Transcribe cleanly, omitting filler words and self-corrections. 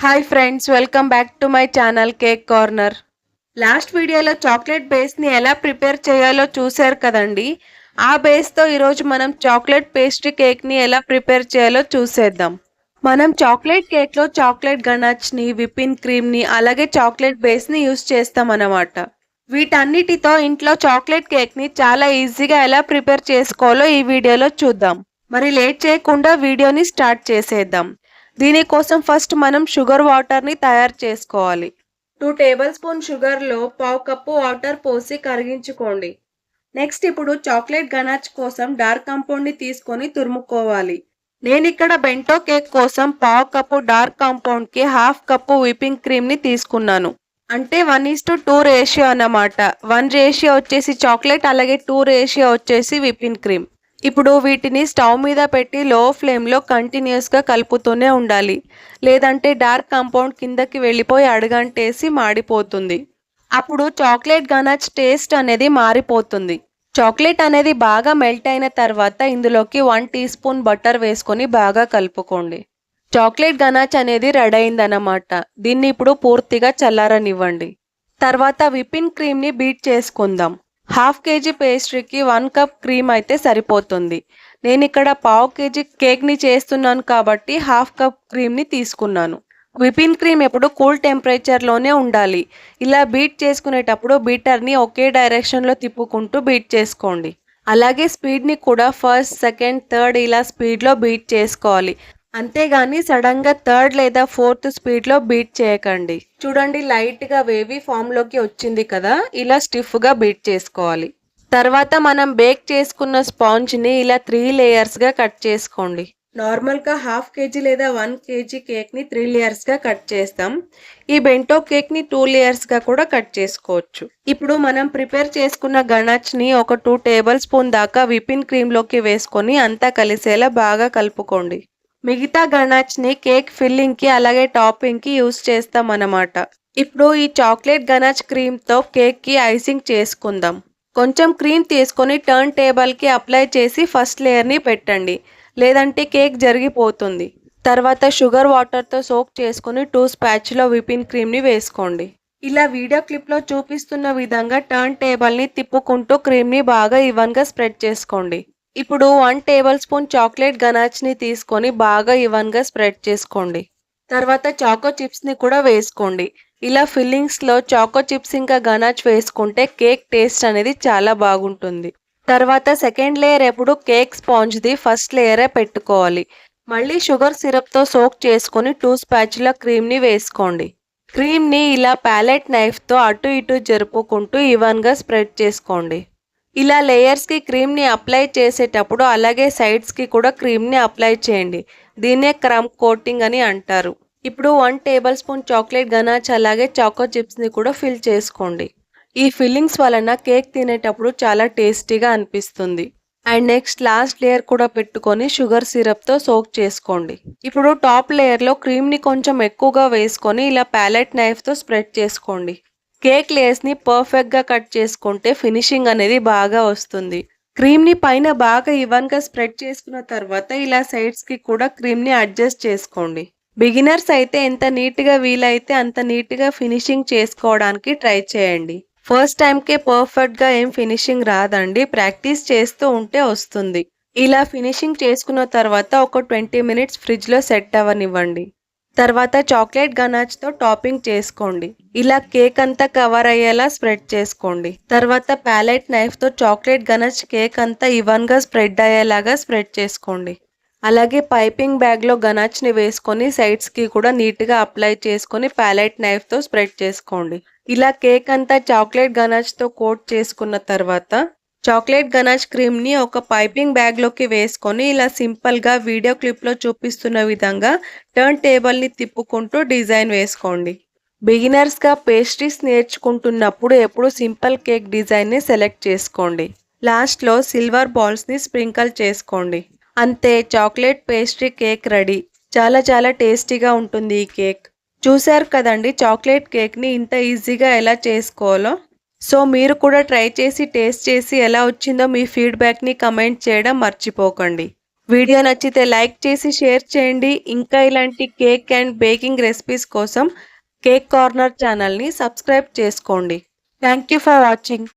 Hi friends, welcome back to my channel cake corner. Last వీడియోలో chocolate బేస్ని ఎలా prepare చేయాలో చూశారు కదండి. ఆ బేస్తో ఈరోజు మనం చాక్లెట్ పేస్ట్రీ కేక్ని ఎలా ప్రిపేర్ చేయాలో చూసేద్దాం. మనం చాక్లెట్ కేక్లో చాక్లెట్ గనాచ్ని, విప్పింగ్ క్రీమ్ని, అలాగే చాక్లెట్ బేస్ని యూస్ చేస్తాం అన్నమాట. వీటన్నిటితో ఇంట్లో చాక్లెట్ కేక్ని చాలా ఈజీగా ఎలా ప్రిపేర్ చేసుకోవాలో ఈ వీడియోలో చూద్దాం. మరి లేట్ చేయకుండా వీడియోని స్టార్ట్ చేసేద్దాం. దీనికోసం ఫస్ట్ మనం షుగర్ వాటర్ని తయారు చేసుకోవాలి. 2 టేబుల్ స్పూన్ షుగర్లో పావు కప్పు వాటర్ పోసి కరిగించుకోండి. నెక్స్ట్ ఇప్పుడు చాక్లెట్ గనాచ్ కోసం డార్క్ కాంపౌండ్ని తీసుకొని తురుముకోవాలి. నేను ఇక్కడ బెంటో కేక్ కోసం పావు కప్పు డార్క్ కాంపౌండ్కి హాఫ్ కప్పు విప్పింగ్ క్రీమ్ని తీసుకున్నాను. అంటే 1:2 రేషియో అన్నమాట. 1 రేషియో వచ్చేసి చాక్లెట్, అలాగే 2 రేషియో వచ్చేసి విప్పింగ్ క్రీమ్. ఇప్పుడు వీటిని స్టవ్ మీద పెట్టి లో ఫ్లేమ్లో కంటిన్యూస్గా కలుపుతూనే ఉండాలి. లేదంటే డార్క్ కాంపౌండ్ కిందకి వెళ్ళిపోయి అడుగంటేసి మాడిపోతుంది. అప్పుడు చాక్లెట్ గనాచ్ టేస్ట్ అనేది మారిపోతుంది. చాక్లెట్ అనేది బాగా మెల్ట్ అయిన తర్వాత ఇందులోకి 1 టీ స్పూన్ బటర్ వేసుకొని బాగా కలుపుకోండి. చాక్లెట్ గనాచ్ అనేది రెడీ అయిందన్నమాట. దీన్ని ఇప్పుడు పూర్తిగా చల్లారనివ్వండి. తర్వాత విప్పింగ్ క్రీమ్ని బీట్ చేసుకుందాం. హాఫ్ కేజీ పేస్ట్రీకి 1 కప్ క్రీమ్ అయితే సరిపోతుంది. నేను ఇక్కడ పావు కేజీ కేక్ని చేస్తున్నాను కాబట్టి హాఫ్ కప్ క్రీమ్ని తీసుకున్నాను. విప్పింగ్ క్రీమ్ ఎప్పుడు కూల్ టెంపరేచర్లోనే ఉండాలి. ఇలా బీట్ చేసుకునేటప్పుడు బీటర్ని ఒకే డైరెక్షన్లో తిప్పుకుంటూ బీట్ చేసుకోండి. అలాగే స్పీడ్ని కూడా ఫస్ట్, సెకండ్, థర్డ్ ఇలా స్పీడ్లో బీట్ చేసుకోవాలి. అంతేగాని సడన్గా థర్డ్ లేదా ఫోర్త్ స్పీడ్లో బీట్ చేయకండి. చూడండి, లైట్గా వేవీ ఫామ్లోకి వచ్చింది కదా, ఇలా స్టిఫ్గా బీట్ చేసుకోవాలి. తర్వాత మనం బేక్ చేసుకున్న స్పాంజ్ని ఇలా 3 లేయర్స్గా కట్ చేసుకోండి. నార్మల్గా హాఫ్ కేజీ లేదా 1 కేజీ కేక్ని 3 లేయర్స్గా కట్ చేస్తాం. ఈ బెంటో కేక్ని 2 లేయర్స్గా కూడా కట్ చేసుకోవచ్చు. ఇప్పుడు మనం ప్రిపేర్ చేసుకున్న గనాచ్ని ఒక 2 టేబుల్ స్పూన్ దాకా విప్పింగ్ క్రీమ్లోకి వేసుకొని అంతా కలిసేలా బాగా కలుపుకోండి. మిగతా గనాచ్ని కేక్ ఫిల్లింగ్కి అలాగే టాపింగ్కి యూస్ చేస్తాం అన్నమాట. ఇప్పుడు ఈ చాక్లెట్ గనాచ్ క్రీమ్తో కేక్కి ఐసింగ్ చేసుకుందాం. కొంచెం క్రీమ్ తీసుకొని టర్న్ టేబుల్కి అప్లై చేసి ఫస్ట్ లేయర్ని పెట్టండి, లేదంటే కేక్ జరిగిపోతుంది. తర్వాత షుగర్ వాటర్తో సోక్ చేసుకుని 2 స్పాచ్లో విప్పింగ్ క్రీమ్ని వేసుకోండి. ఇలా వీడియో క్లిప్లో చూపిస్తున్న విధంగా టర్న్ టేబుల్ని తిప్పుకుంటూ క్రీమ్ని బాగా ఈవెన్గా స్ప్రెడ్ చేసుకోండి. ఇప్పుడు 1 టేబుల్ స్పూన్ చాక్లెట్ గనాచ్ని తీసుకొని బాగా ఈవెన్గా స్ప్రెడ్ చేసుకోండి. తర్వాత చాకో చిప్స్ని కూడా వేసుకోండి. ఇలా ఫిల్లింగ్స్లో చాకో చిప్స్ ఇంకా గనాచ్ వేసుకుంటే కేక్ టేస్ట్ అనేది చాలా బాగుంటుంది. తర్వాత సెకండ్ లేయర్ ఎప్పుడు కేక్ స్పాంజ్ది ఫస్ట్ లేయరే పెట్టుకోవాలి. మళ్ళీ షుగర్ సిరప్తో సోక్ చేసుకొని 2 స్పాచ్ల క్రీమ్ని వేసుకోండి. క్రీమ్ని ఇలా ప్యాలెట్ నైఫ్తో అటు ఇటు జరుపుకుంటూ ఈవెన్గా స్ప్రెడ్ చేసుకోండి. ఇలా లేయర్స్కి క్రీమ్ని అప్లై చేసేటప్పుడు అలాగే సైడ్స్కి కూడా క్రీమ్ని అప్లై చేయండి. దీన్నే క్రమ్ కోటింగ్ అని అంటారు. ఇప్పుడు 1 టేబుల్ స్పూన్ చాక్లెట్ గనాచ్ అలాగే చాకో చిప్స్ని కూడా ఫిల్ చేసుకోండి. ఈ ఫిల్లింగ్స్ వలన కేక్ తినేటప్పుడు చాలా టేస్టీగా అనిపిస్తుంది. అండ్ నెక్స్ట్ లాస్ట్ లేయర్ కూడా పెట్టుకొని షుగర్ సిరప్తో సోక్ చేసుకోండి. ఇప్పుడు టాప్ లేయర్లో క్రీమ్ని కొంచెం ఎక్కువగా వేసుకొని ఇలా ప్యాలెట్ నైఫ్తో స్ప్రెడ్ చేసుకోండి. కేక్ లేయర్స్ని పర్ఫెక్ట్గా కట్ చేసుకుంటే ఫినిషింగ్ అనేది బాగా వస్తుంది. క్రీమ్ని పైన బాగా ఈవెన్గా స్ప్రెడ్ చేసుకున్న తర్వాత ఇలా సైడ్స్కి కూడా క్రీమ్ని అడ్జస్ట్ చేసుకోండి. బిగినర్స్ అయితే ఎంత నీట్గా వీలైతే అంత నీట్గా ఫినిషింగ్ చేసుకోవడానికి ట్రై చేయండి. ఫస్ట్ టైంకే పర్ఫెక్ట్గా ఏం ఫినిషింగ్ రాదండి, ప్రాక్టీస్ చేస్తూ ఉంటే వస్తుంది. ఇలా ఫినిషింగ్ చేసుకున్న తర్వాత ఒక 20 మినిట్స్ ఫ్రిడ్జ్లో సెట్ అవ్వనివ్వండి. తర్వాత చాక్లెట్ గనాచ్తో టాపింగ్ చేసుకోండి. ఇలా కేక్ అంతా కవర్ అయ్యేలా స్ప్రెడ్ చేసుకోండి. తర్వాత ప్యాలెట్ నైఫ్తో చాక్లెట్ గనాచ్ కేక్ అంతా ఈవెన్గా స్ప్రెడ్ అయ్యేలాగా స్ప్రెడ్ చేసుకోండి. అలాగే పైపింగ్ బ్యాగ్లో గనాచ్ని వేసుకొని సైడ్స్కి కూడా నీట్గా అప్లై చేసుకొని ప్యాలెట్ నైఫ్తో స్ప్రెడ్ చేసుకోండి. ఇలా కేక్ అంతా చాక్లెట్ గనాచ్తో కోట్ చేసుకున్న తర్వాత చాక్లెట్ గనాచ్ క్రీమ్ని ఒక పైపింగ్ బ్యాగ్లోకి వేసుకొని ఇలా సింపుల్గా వీడియో క్లిప్లో చూపిస్తున్న విధంగా టర్న్ టేబుల్ని తిప్పుకుంటూ డిజైన్ వేసుకోండి. బిగినర్స్గా పేస్ట్రీస్ నేర్చుకుంటున్నప్పుడు ఎప్పుడు సింపుల్ కేక్ డిజైన్ని సెలెక్ట్ చేసుకోండి. లాస్ట్లో సిల్వర్ బాల్స్ని స్ప్రింకల్ చేసుకోండి. అంతే, చాక్లెట్ పేస్ట్రీ కేక్ రెడీ. చాలా చాలా టేస్టీగా ఉంటుంది ఈ కేక్. చూశారు కదండి చాక్లెట్ కేక్ని ఇంత ఈజీగా ఎలా చేసుకోవాలో. సో మీరు కూడా ట్రై చేసి టేస్ట్ చేసి ఎలా వచ్చిందో మీ ఫీడ్బ్యాక్ని కమెంట్ చేయడం మర్చిపోకండి. వీడియో నచ్చితే లైక్ చేసి షేర్ చేయండి. ఇంకా ఇలాంటి కేక్ అండ్ బేకింగ్ రెసిపీస్ కోసం కేక్ కార్నర్ ఛానల్ని సబ్స్క్రైబ్ చేసుకోండి. Thank you for watching.